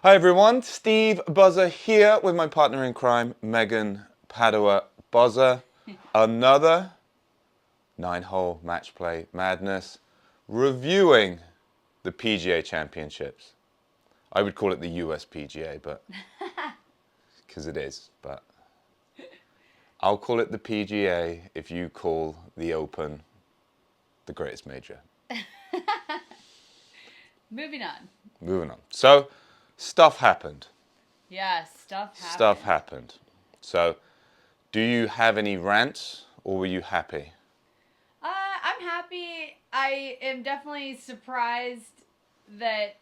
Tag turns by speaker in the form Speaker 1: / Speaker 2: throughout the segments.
Speaker 1: Hi everyone, Steve Buzza here with my partner in crime, Megan Padua Buzza. Another 9-hole match play madness, reviewing the PGA Championships. I would call it the US PGA, but because it is, but I'll call it the PGA if you call the Open the greatest major.
Speaker 2: Moving on.
Speaker 1: Moving on. So, stuff happened.
Speaker 2: Yeah, stuff happened.
Speaker 1: Stuff happened. So, do you have any rants, or were you happy?
Speaker 2: I'm happy. I am definitely surprised that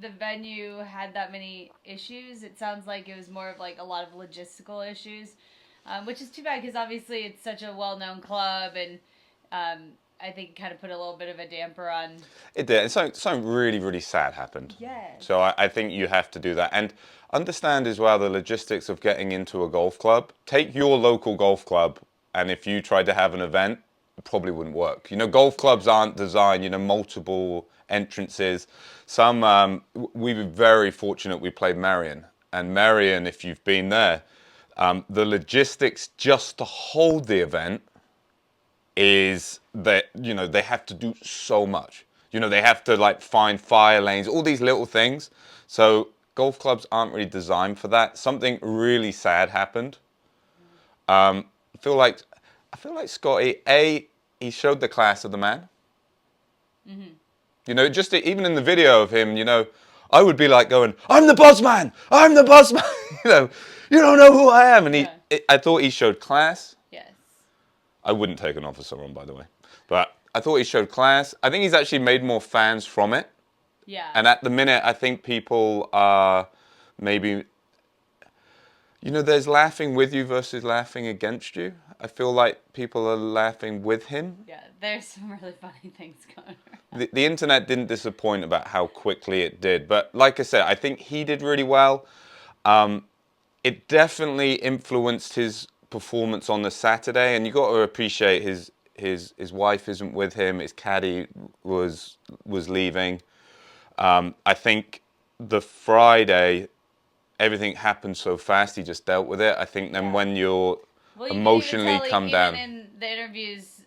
Speaker 2: the venue had that many issues. It sounds like it was more of like a lot of logistical issues, which is too bad because obviously it's such a well-known club, and I think it kind of put a little bit of a damper on.
Speaker 1: It did. And something really, really sad happened.
Speaker 2: Yes.
Speaker 1: So I think you have to do that. And understand as well the logistics of getting into a golf club. Take your local golf club, and if you tried to have an event, it probably wouldn't work. You know, golf clubs aren't designed, multiple entrances. We were very fortunate we played Marion. And Marion, if you've been there, the logistics just to hold the event is that they have to do so much. They have to like find fire lanes, all these little things. So golf clubs aren't really designed for that. Something really sad happened. I feel like Scottie, he showed the class of the man. Just even in the video of him, I would be like going, "I'm the boss man. I'm the boss man." You don't know who I am. And I thought he showed class.
Speaker 2: Yes.
Speaker 1: I wouldn't take an officer on, by the way. But I thought he showed class. I think he's actually made more fans from it.
Speaker 2: Yeah.
Speaker 1: And at the minute, I think people are maybe, there's laughing with you versus laughing against you. I feel like people are laughing with him.
Speaker 2: Yeah, there's some really funny things going on.
Speaker 1: The internet didn't disappoint about how quickly it did. But like I said, I think he did really well. It definitely influenced his performance on the Saturday, and you got to appreciate his wife isn't with him. His caddy was leaving. I think the Friday, everything happened so fast. He just dealt with it. I think then when you're emotionally come down.
Speaker 2: Even in the interviews,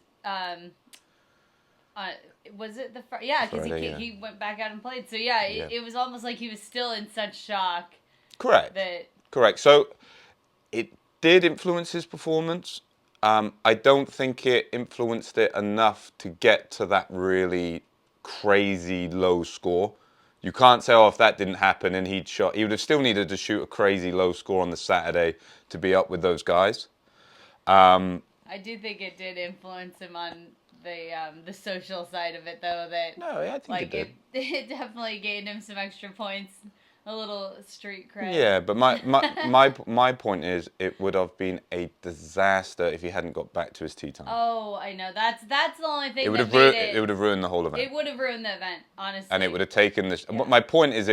Speaker 2: was it the Friday? Yeah, because he went back out and played. So it was almost like he was still in such shock.
Speaker 1: Correct. So it did influence his performance. I don't think it influenced it enough to get to that really crazy low score. You can't say, if that didn't happen and he would have still needed to shoot a crazy low score on the Saturday to be up with those guys.
Speaker 2: I do think it did influence him on the social side of it, though.
Speaker 1: I think it did.
Speaker 2: It definitely gained him some extra points. A little street cred.
Speaker 1: Yeah, but my point is, it would have been a disaster if he hadn't got back to his tee time.
Speaker 2: Oh, I know. That's the only thing.
Speaker 1: It would have ruined the whole event.
Speaker 2: It would have ruined the event, honestly.
Speaker 1: And it would have taken this. Yeah. My point is,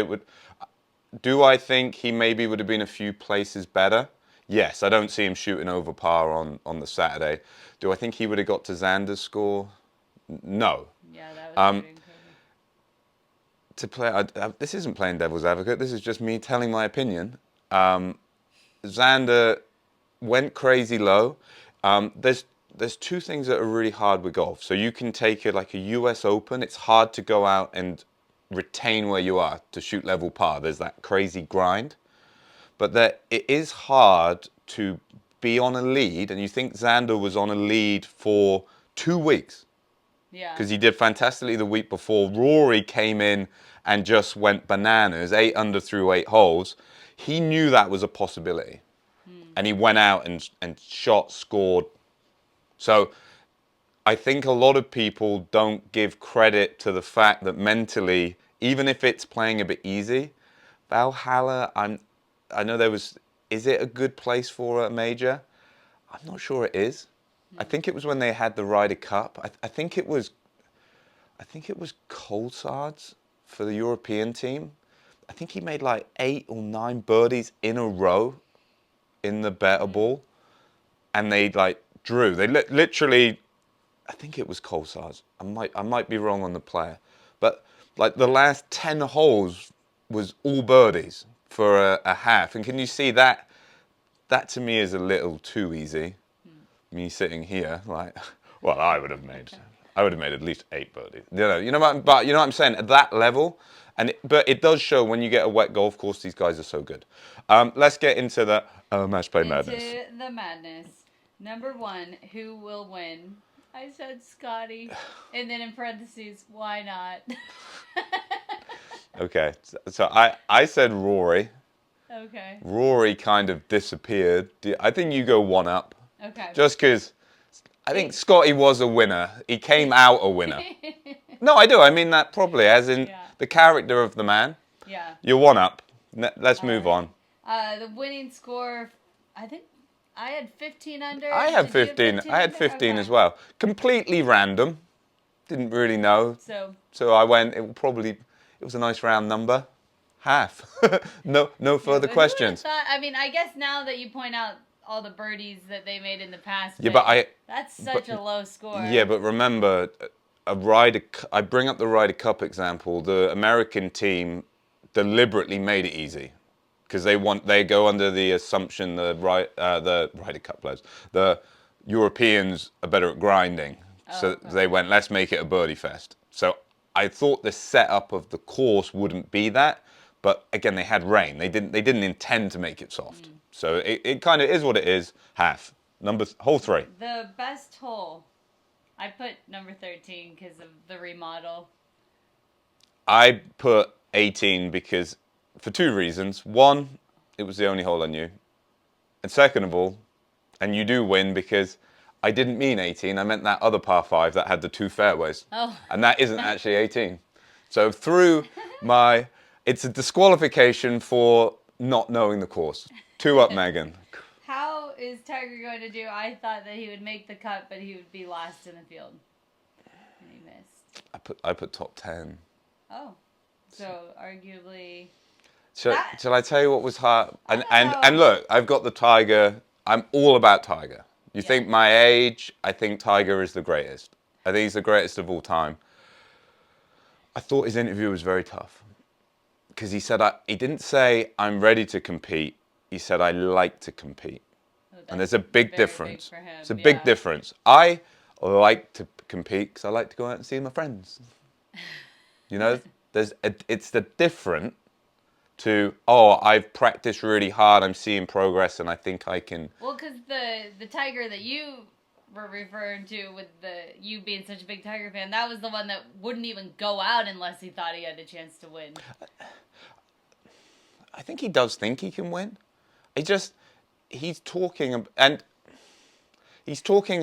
Speaker 1: do I think he maybe would have been a few places better? Yes, I don't see him shooting over par on the Saturday. Do I think he would have got to Xander's score? No.
Speaker 2: Yeah, that was pretty incredible.
Speaker 1: To play, this isn't playing devil's advocate. This is just me telling my opinion. Xander went crazy low. There's two things that are really hard with golf. So you can take it like a US Open. It's hard to go out and retain where you are to shoot level par. There's that crazy grind. But it is hard to be on a lead. And you think Xander was on a lead for 2 weeks.
Speaker 2: Yeah.
Speaker 1: Because he did fantastically the week before. Rory came in and just went bananas, 8 under through 8 holes. He knew that was a possibility. And he went out and shot, scored. So I think a lot of people don't give credit to the fact that mentally, even if it's playing a bit easy, Valhalla, I know is it a good place for a major? I'm not sure it is. I think it was when they had the Ryder Cup. I think it was Colsard's for the European team. I think he made like 8 or 9 birdies in a row in the better ball, and they like drew. They literally, I think it was Colsard's. I might be wrong on the player, but like the last 10 holes, was all birdies for a half. And can you see that? That to me is a little too easy. Me sitting here, like, well, I would have made at least 8 birdies. But you know what I'm saying? At that level, but it does show when you get a wet golf course, these guys are so good. Let's get into the match play madness.
Speaker 2: Into the madness. Number 1, who will win? I said Scottie, and then in parentheses, why not?
Speaker 1: Okay, so I said Rory.
Speaker 2: Okay.
Speaker 1: Rory kind of disappeared. I think you go 1 up.
Speaker 2: Okay.
Speaker 1: Just because I think Scottie was a winner. He came out a winner. No, I do. I mean that properly, as in the character of the man.
Speaker 2: Yeah.
Speaker 1: You're 1 up. Let's move on.
Speaker 2: The winning score, I think I had 15 under.
Speaker 1: I had 15. I had 15 as well. Completely random. Didn't really know. So I went. It was a nice round number. Half. No further questions.
Speaker 2: I mean, I guess now that you point out all the birdies that they made in the past,
Speaker 1: yeah, but
Speaker 2: that's such a low score.
Speaker 1: Yeah, but remember, I bring up the Ryder Cup example. The American team deliberately made it easy because they go under the assumption the Ryder Cup players, the Europeans are better at grinding, so they went, let's make it a birdie fest. So I thought the setup of the course wouldn't be that, but again they had rain. They didn't intend to make it soft. So it kind of is what it is. Half. Hole 3.
Speaker 2: The best hole. I put number 13 because of the remodel.
Speaker 1: I put 18 because for 2 reasons. One, it was the only hole I knew. And second of all, and you do win because I didn't mean 18. I meant that other par 5 that had the 2 fairways.
Speaker 2: Oh.
Speaker 1: And that isn't actually 18. So it's a disqualification for not knowing the course. 2 up, Megan.
Speaker 2: How is Tiger going to do? I thought that he would make the cut, but he would be last in the field. And he missed.
Speaker 1: I put top 10.
Speaker 2: Oh. So, arguably...
Speaker 1: Shall I tell you what was hard? And look, I've got the Tiger. I'm all about Tiger. You think my age, I think Tiger is the greatest. I think he's the greatest of all time. I thought his interview was very tough. Because he said, he didn't say, I'm ready to compete. He said, I like to compete. And there's a big difference.
Speaker 2: Big for him.
Speaker 1: It's a big difference. I like to compete because I like to go out and see my friends. You know, it's the different to, I've practiced really hard, I'm seeing progress, and I think I can...
Speaker 2: Well, because the Tiger that you were referring to with you being such a big Tiger fan, that was the one that wouldn't even go out unless he thought he had a chance to win.
Speaker 1: I think he does think he can win. He's talking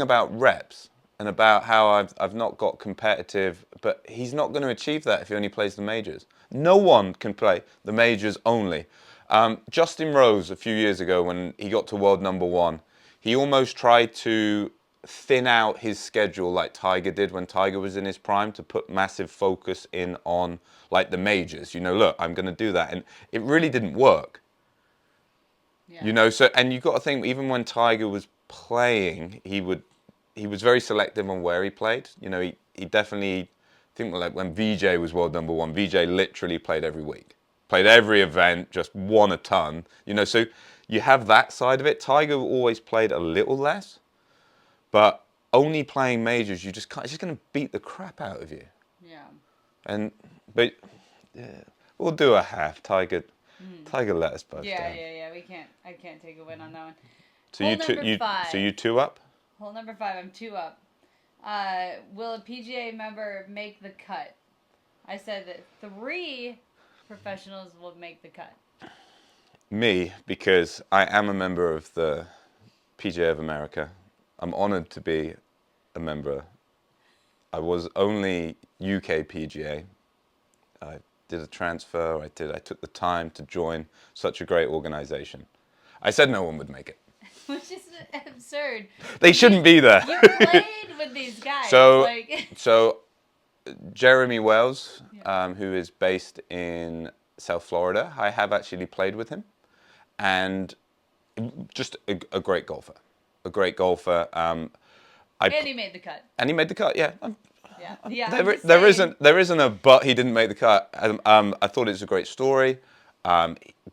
Speaker 1: about reps and about how I've not got competitive, but he's not going to achieve that if he only plays the majors. No one can play the majors only. Justin Rose, a few years ago when he got to world number 1, he almost tried to thin out his schedule like Tiger did when Tiger was in his prime to put massive focus in on like the majors. Look, I'm going to do that. And it really didn't work. Yeah. And you've got to think, even when Tiger was playing, he was very selective on where he played. He definitely, I think like when VJ was world number 1, VJ literally played every week. Played every event, just won a ton. So you have that side of it. Tiger always played a little less, but only playing majors, it's just going to beat the crap out of you.
Speaker 2: Yeah.
Speaker 1: But we'll do a half. Tiger let us both down.
Speaker 2: Yeah. I can't take a win on that one.
Speaker 1: So
Speaker 2: Hole number 5.
Speaker 1: So you 2 up?
Speaker 2: Hole number 5, I'm 2 up. Will a PGA member make the cut? I said that 3 professionals will make the cut.
Speaker 1: Me, because I am a member of the PGA of America. I'm honored to be a member. I was only UK PGA. I did a transfer. I took the time to join such a great organization. I said no one would make it.
Speaker 2: Which is absurd.
Speaker 1: They shouldn't be there.
Speaker 2: You played with these guys.
Speaker 1: So Jeremy Wells, who is based in South Florida, I have actually played with him. And just a great golfer. A great golfer.
Speaker 2: And he made the cut.
Speaker 1: And he made the cut, yeah.
Speaker 2: Yeah, yeah. I'm just saying.
Speaker 1: There isn't a but he didn't make the cut. I thought it was a great story.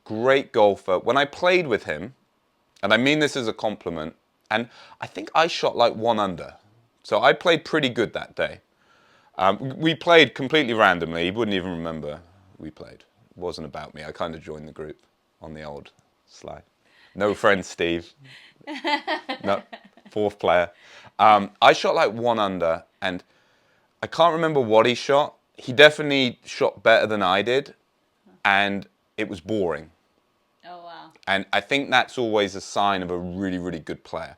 Speaker 1: Great golfer. When I played with him, and I mean this as a compliment, and I think I shot like 1 under, so I played pretty good that day. We played completely randomly. He wouldn't even remember we played. It wasn't about me. I kind of joined the group on the old sly. No friend Steve. No, fourth player. I shot like 1 under, and I can't remember what he shot. He definitely shot better than I did, and it was boring.
Speaker 2: Oh wow.
Speaker 1: And I think that's always a sign of a really, really good player.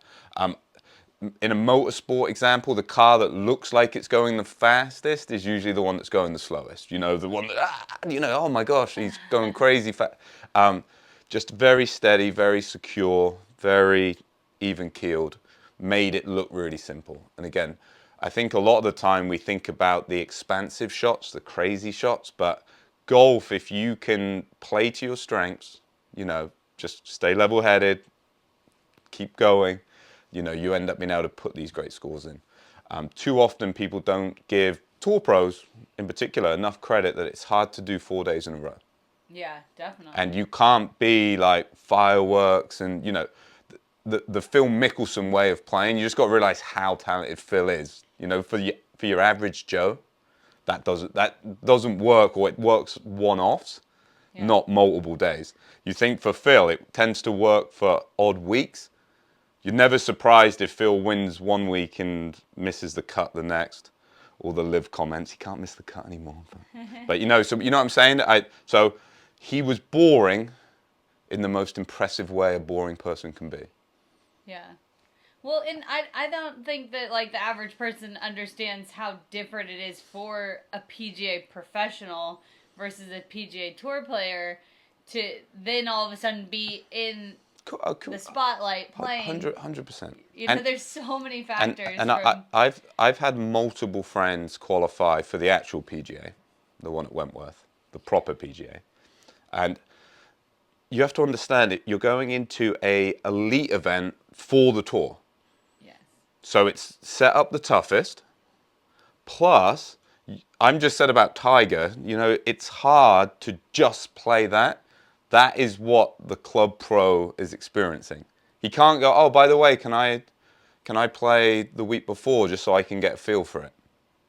Speaker 1: In a motorsport example, the car that looks like it's going the fastest is usually the one that's going the slowest. You know, the one that, oh my gosh, he's going crazy fast. Just very steady, very secure, very even keeled, made it look really simple. And again, I think a lot of the time we think about the expansive shots, the crazy shots, but golf, if you can play to your strengths, just stay level-headed, keep going, you end up being able to put these great scores in. Too often people don't give tour pros, in particular, enough credit that it's hard to do 4 days in a row.
Speaker 2: Yeah, definitely.
Speaker 1: And you can't be like fireworks and, the Phil Mickelson way of playing. You just got to realize how talented Phil is. For your average Joe, that doesn't work, or it works one-offs, not multiple days. You think for Phil, it tends to work for odd weeks. You're never surprised if Phil wins 1 week and misses the cut the next, or the live comments. He can't miss the cut anymore. But so you know what I'm saying? So he was boring in the most impressive way a boring person can be.
Speaker 2: Yeah. Well, and I don't think that like the average person understands how different it is for a PGA professional versus a PGA Tour player to then all of a sudden be in the spotlight playing.
Speaker 1: 100%.
Speaker 2: There's so many factors.
Speaker 1: And I've had multiple friends qualify for the actual PGA, the one at Wentworth, the proper PGA, and you have to understand it. You're going into a elite event for the tour.
Speaker 2: Yes.
Speaker 1: So it's set up the toughest. Plus, I'm just said about Tiger. It's hard to just play that. That is what the club pro is experiencing. He can't go, oh, by the way, can I play the week before just so I can get a feel for it?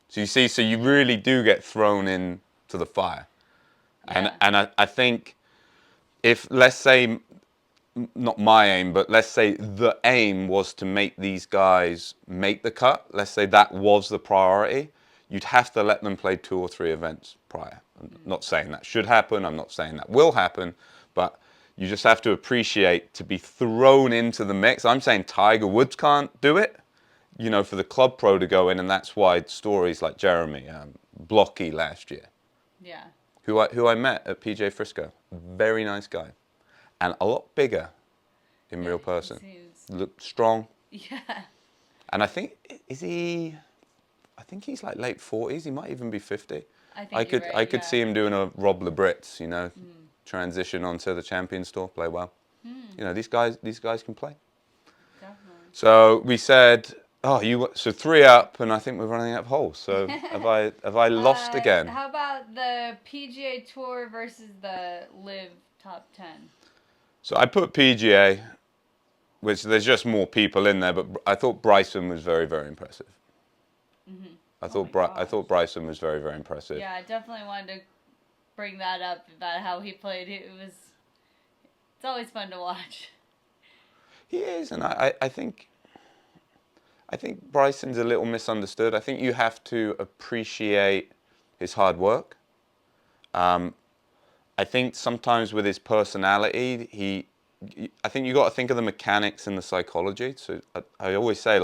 Speaker 1: So you see, so you really do get thrown into the fire.
Speaker 2: Yeah.
Speaker 1: And I think if, let's say, not my aim, but let's say the aim was to make these guys make the cut, let's say that was the priority, you'd have to let them play 2 or 3 events prior. I'm not saying that should happen, I'm not saying that will happen, but you just have to appreciate to be thrown into the mix. I'm saying Tiger Woods can't do it, for the club pro to go in, and that's why stories like Jeremy, Blocky last year,
Speaker 2: Yeah.
Speaker 1: who I met at PJ Frisco, very nice guy, and a lot bigger in real person. Looked strong.
Speaker 2: Yeah.
Speaker 1: And I think he's like late 40s. He might even be 50.
Speaker 2: I could
Speaker 1: see him doing a Rob LeBritz, transition onto the Champions Tour, play well. These guys can play.
Speaker 2: Definitely.
Speaker 1: So we said, so 3 up, and I think we're running out of holes. So have I lost again?
Speaker 2: How about the PGA Tour versus the Live top 10?
Speaker 1: So I put PGA, which there's just more people in there, but I thought Bryson was very, very impressive.
Speaker 2: Mm-hmm.
Speaker 1: I thought Bryson was very, very impressive.
Speaker 2: Yeah, I definitely wanted to bring that up about how he played. It's always fun to watch.
Speaker 1: He is, and I think Bryson's a little misunderstood. I think you have to appreciate his hard work. I think sometimes with his personality, I think you got to think of the mechanics and the psychology. So I always say,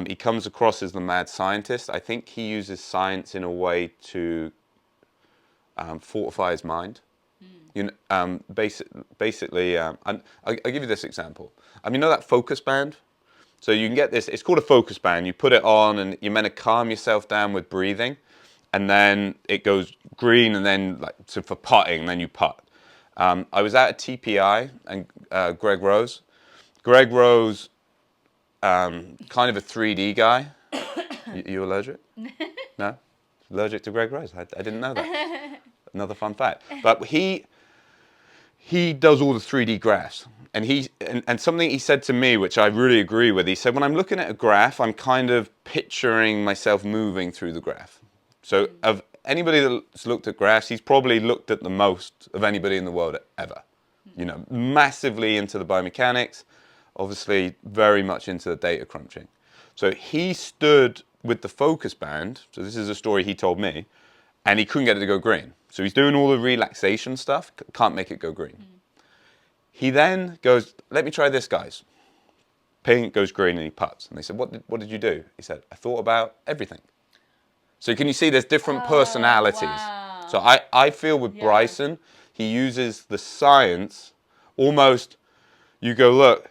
Speaker 1: he comes across as the mad scientist. I think he uses science in a way to fortify his mind. Basically, and I'll give you this example. That focus band? So you can get this, it's called a focus band. You put it on and you're meant to calm yourself down with breathing. And then it goes green, and then for putting, and then you putt. I was at a TPI, and Greg Rose, kind of a 3D guy, You allergic? No? Allergic to Greg Rose? I didn't know that. Another fun fact. But he does all the 3D graphs. And something he said to me, which I really agree with, he said, when I'm looking at a graph, I'm kind of picturing myself moving through the graph. So of anybody that's looked at graphs, he's probably looked at the most of anybody in the world ever. You know, massively into the biomechanics, obviously very much into the data crunching. So he stood with the focus band, so this is a story he told me, and he couldn't get it to go green. So he's doing all the relaxation stuff, can't make it go green. He then goes, let me try this, guys. Ping goes green and he putts. And they said, what did you do? He said, I thought about everything. So can you see there's different personalities?
Speaker 2: Wow.
Speaker 1: So I feel with Bryson, he uses the science almost, you go, look,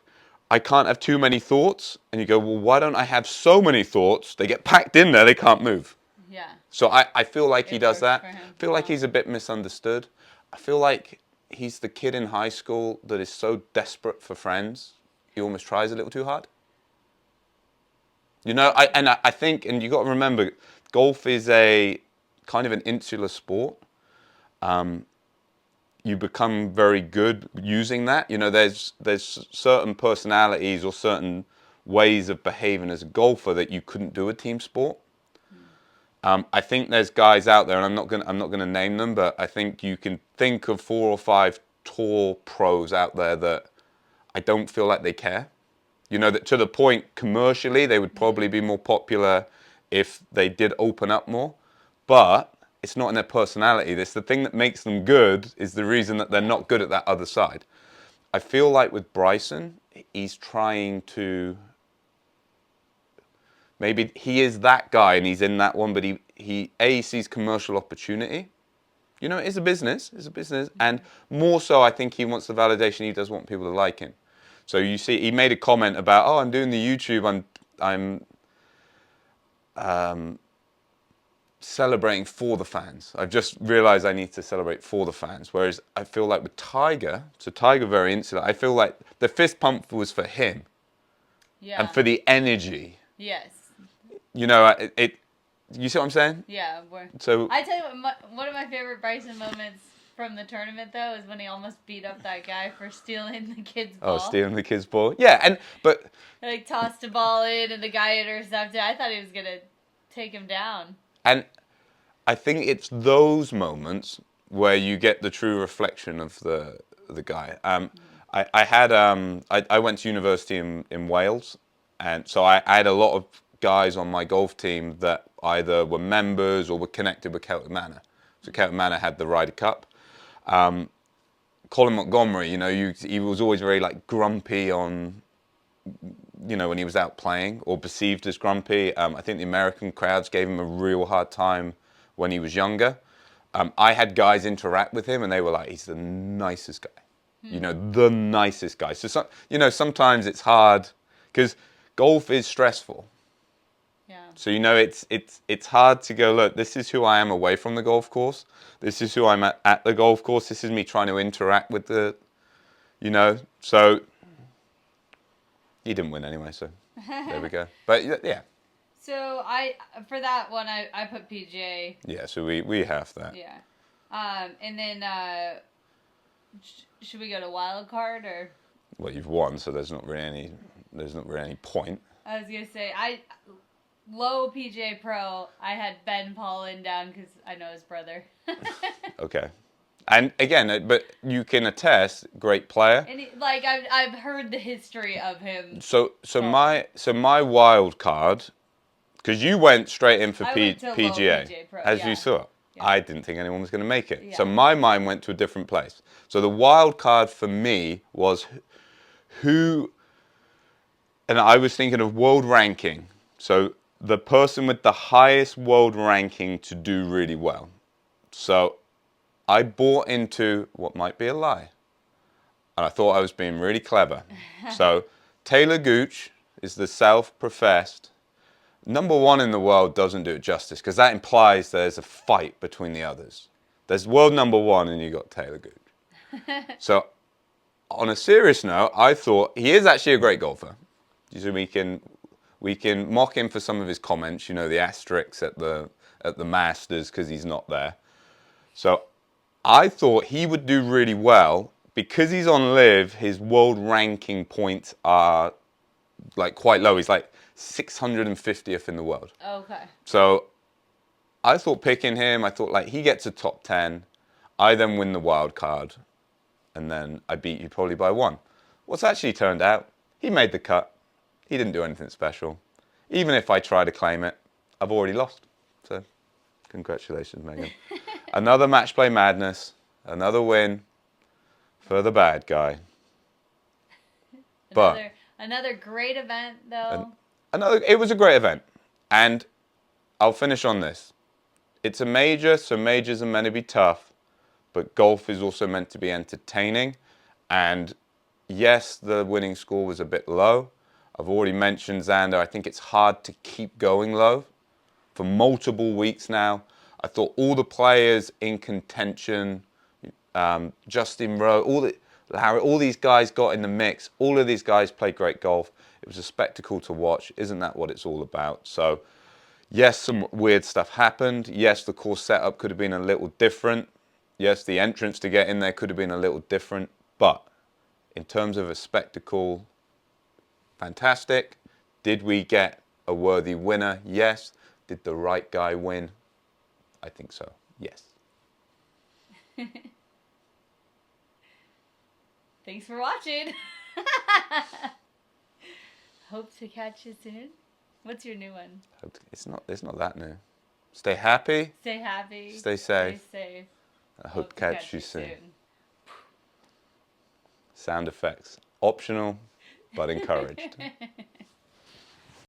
Speaker 1: I can't have too many thoughts. And you go, well, why don't I have so many thoughts? They get packed in there, they can't move.
Speaker 2: Yeah.
Speaker 1: So I feel like he does that.
Speaker 2: I
Speaker 1: feel like he's a bit misunderstood. I feel like he's the kid in high school that is so desperate for friends, he almost tries a little too hard. You know, I think, and you got to remember, golf is a kind of an insular sport. You become very good using that. You know, there's certain personalities or certain ways of behaving as a golfer that you couldn't do a team sport. I think there's guys out there, and I'm not gonna name them, but I think you can think of 4 or 5 tour pros out there that I don't feel like they care. You know, that to the point commercially they would probably be more popular if they did open up more, but it's not in their personality. It's the thing that makes them good is the reason that they're not good at that other side. I feel like with Bryson, he's trying to. Maybe he is that guy and he's in that one, but he sees commercial opportunity. You know, it's a business, and more so, I think he wants the validation. He does want people to like him. So you see, he made a comment about, oh, I'm doing the YouTube, I'm celebrating for the fans. I've just realized I need to celebrate for the fans. Whereas I feel like with Tiger, so Tiger very insular. I feel like the fist pump was for him, and for the energy.
Speaker 2: Yes.
Speaker 1: You know, you see what I'm saying?
Speaker 2: Yeah.
Speaker 1: So
Speaker 2: I tell you what, one of my favorite Bryson moments from the tournament though is when he almost beat up that guy for stealing the kid's ball.
Speaker 1: Oh, stealing the kid's ball. Yeah, but
Speaker 2: like tossed a ball in and the guy intercepted. I thought he was gonna take him down.
Speaker 1: And I think it's those moments where you get the true reflection of the guy. I went to university in Wales, and so I had a lot of guys on my golf team that either were members or were connected with Celtic Manor. So Celtic Manor had the Ryder Cup. Colin Montgomery, you know, he was always very like grumpy on, you know, when he was out playing or perceived as grumpy. I think the American crowds gave him a real hard time when he was younger. I had guys interact with him and they were like, he's the nicest guy. You know, the nicest guy. So, you know, sometimes it's hard because golf is stressful.
Speaker 2: Yeah.
Speaker 1: So, you know, it's hard to go, look, this is who I am away from the golf course. This is who I'm at the golf course. This is me trying to interact with the, you know. So, he didn't win anyway, so there we go. But, yeah.
Speaker 2: So, for that one, I put PGA.
Speaker 1: Yeah, so we have that.
Speaker 2: Yeah. And then, should we go to wild card or?
Speaker 1: Well, you've won, so there's not really any point.
Speaker 2: I was gonna say low PGA Pro. I had Ben Paulin down because I know his brother.
Speaker 1: Okay, and again, but you can attest, great player.
Speaker 2: And I've heard the history of him.
Speaker 1: So my wild card, because you went straight in for PGA,
Speaker 2: Pro,
Speaker 1: as you saw. Yeah. I didn't think anyone was going to make it.
Speaker 2: Yeah.
Speaker 1: So my mind went to a different place. So the wild card for me was who, and I was thinking of world ranking. So the person with the highest world ranking to do really well. So I bought into what might be a lie. And I thought I was being really clever. So Taylor Gooch is the self-professed #1 in the world. Doesn't do it justice because that implies there's a fight between the others. There's world #1 and you got Taylor Gooch. So on a serious note, I thought he is actually a great golfer. So We can mock him for some of his comments, you know, the asterisks at the Masters because he's not there. So I thought he would do really well because he's on live. His world ranking points are like quite low. He's like 650th in the world.
Speaker 2: Okay.
Speaker 1: So I thought picking him, I thought like he gets a top 10. I then win the wild card, and then I beat you probably by 1. What's actually turned out, he made the cut. He didn't do anything special. Even if I try to claim it, I've already lost. So, congratulations, Megan. Another match play madness. Another win for the bad guy. But
Speaker 2: another great event, though.
Speaker 1: It was a great event. And I'll finish on this. It's a major, so majors are meant to be tough. But golf is also meant to be entertaining. And yes, the winning score was a bit low. I've already mentioned Xander. I think it's hard to keep going low for multiple weeks now. I thought all the players in contention, Justin Rowe, all these guys got in the mix. All of these guys played great golf. It was a spectacle to watch. Isn't that what it's all about? So, yes, some weird stuff happened. Yes, the course setup could have been a little different. Yes, the entrance to get in there could have been a little different. But in terms of a spectacle, fantastic. Did we get a worthy winner? Yes. Did the right guy win? I think so. Yes.
Speaker 2: Thanks for watching. Hope to catch you soon. What's your new one?
Speaker 1: It's not that new. Stay happy.
Speaker 2: Stay happy.
Speaker 1: Stay safe.
Speaker 2: Stay safe.
Speaker 1: I hope to catch you soon. Sound effects. Optional, but encouraged.